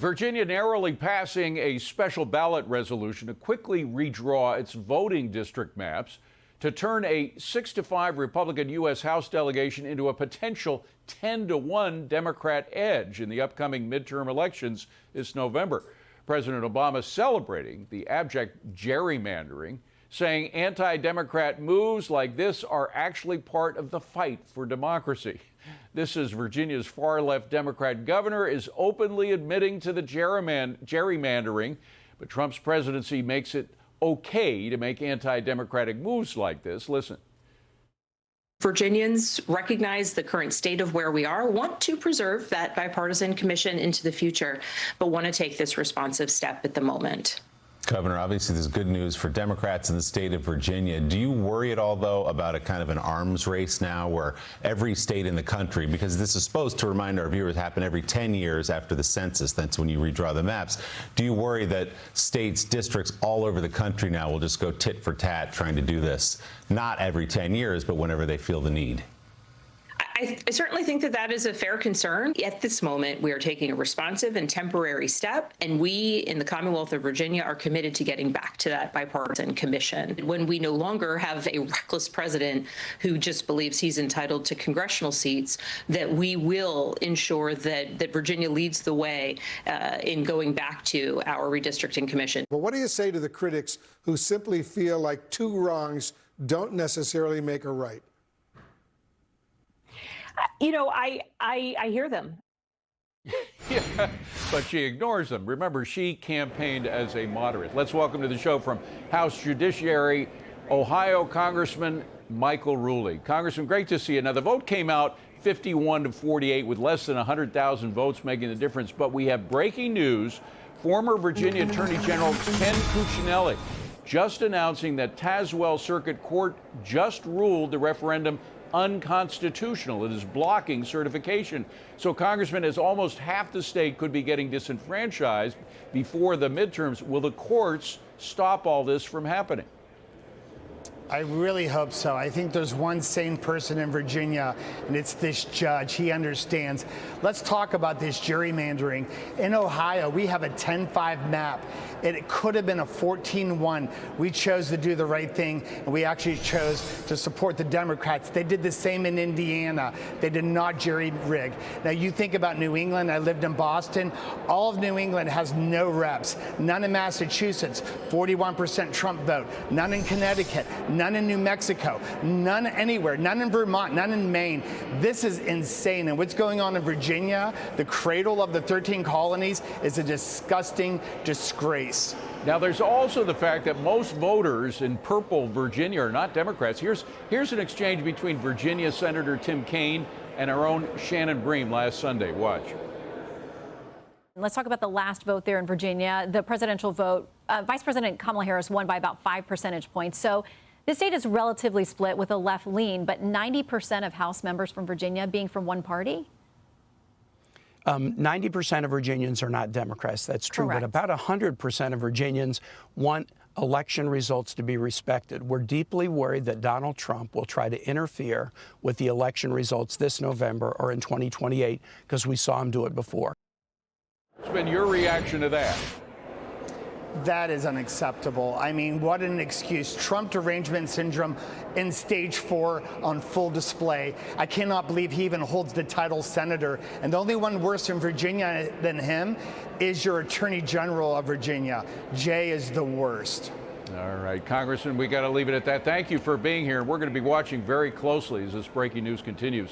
Virginia narrowly passing a special ballot resolution to quickly redraw its voting district maps to turn a 6-5 Republican U.S. House delegation into a potential 10-1 Democrat edge in the upcoming midterm elections this November. President Obama celebrating the abject gerrymandering, saying anti-Democrat moves like this are actually part of the fight for democracy. This is Virginia's far-left Democrat governor is openly admitting to the gerrymandering, but Trump's presidency makes it okay to make anti-democratic moves like this. Listen. Virginians recognize the current state of where we are, want to preserve that bipartisan commission into the future, but want to take this responsive step at the moment. Governor, obviously there's good news for Democrats in the state of Virginia. Do you worry at all, though, about a kind of an arms race now where every state in the country, because this is supposed to remind our viewers, happen every 10 years after the census, that's when you redraw the maps. Do you worry that states, districts all over the country now will just go tit for tat trying to do this, not every 10 years, but whenever they feel the need? I certainly think that that is a fair concern. At this moment, we are taking a responsive and temporary step, and we in the Commonwealth of Virginia are committed to getting back to that bipartisan commission. When we no longer have a reckless president who just believes he's entitled to congressional seats, that we will ensure that Virginia leads the way in going back to our redistricting commission. But what do you say to the critics who simply feel like two wrongs don't necessarily make a right? You know, I hear them. Yeah, but she ignores them. Remember, she campaigned as a moderate. Let's welcome to the show from House Judiciary, Ohio Congressman Michael Rulli. Congressman, great to see you. Now, the vote came out 51-48 with less than 100,000 votes making the difference. But we have breaking news. Former Virginia Attorney General Ken Cuccinelli just announcing that Tazewell Circuit Court just ruled the referendum unconstitutional. It is blocking certification. So, Congressman, as almost half the state could be getting disenfranchised before the midterms, will the courts stop all this from happening? I really hope so. I think there's one sane person in Virginia, and it's this judge. He understands. Let's talk about this gerrymandering. In Ohio, we have a 10-5 map. It could have been a 14-1. We chose to do the right thing, and we actually chose to support the Democrats. They did the same in Indiana. They did not jerry-rig. Now, you think about New England. I lived in Boston. All of New England has no reps. None in Massachusetts, 41% Trump vote. None in Connecticut. None in New Mexico, none anywhere, none in Vermont, none in Maine. This is insane. And what's going on in Virginia, the cradle of the 13 colonies, is a disgusting disgrace. Now, there's also the fact that most voters in purple Virginia are not Democrats. Here's an exchange between Virginia Senator Tim Kaine and our own Shannon Bream last Sunday. Watch. Let's talk about the last vote there in Virginia, the presidential vote. Vice President Kamala Harris won by about 5 percentage points. So the state is relatively split with a left lean, but 90% of House members from Virginia being from one party? 90% of Virginians are not Democrats. That's true. Correct. But about 100% of Virginians want election results to be respected. We're deeply worried that Donald Trump will try to interfere with the election results this November or in 2028, because we saw him do it before. What's been your reaction to that? That is unacceptable. I mean, what an excuse. Trump derangement syndrome in stage 4 on full display. I cannot believe he even holds the title senator. And the only one worse in Virginia than him is your Attorney General of Virginia. Jay is the worst. All right, Congressman, we got to leave it at that. Thank you for being here. We're going to be watching very closely as this breaking news continues.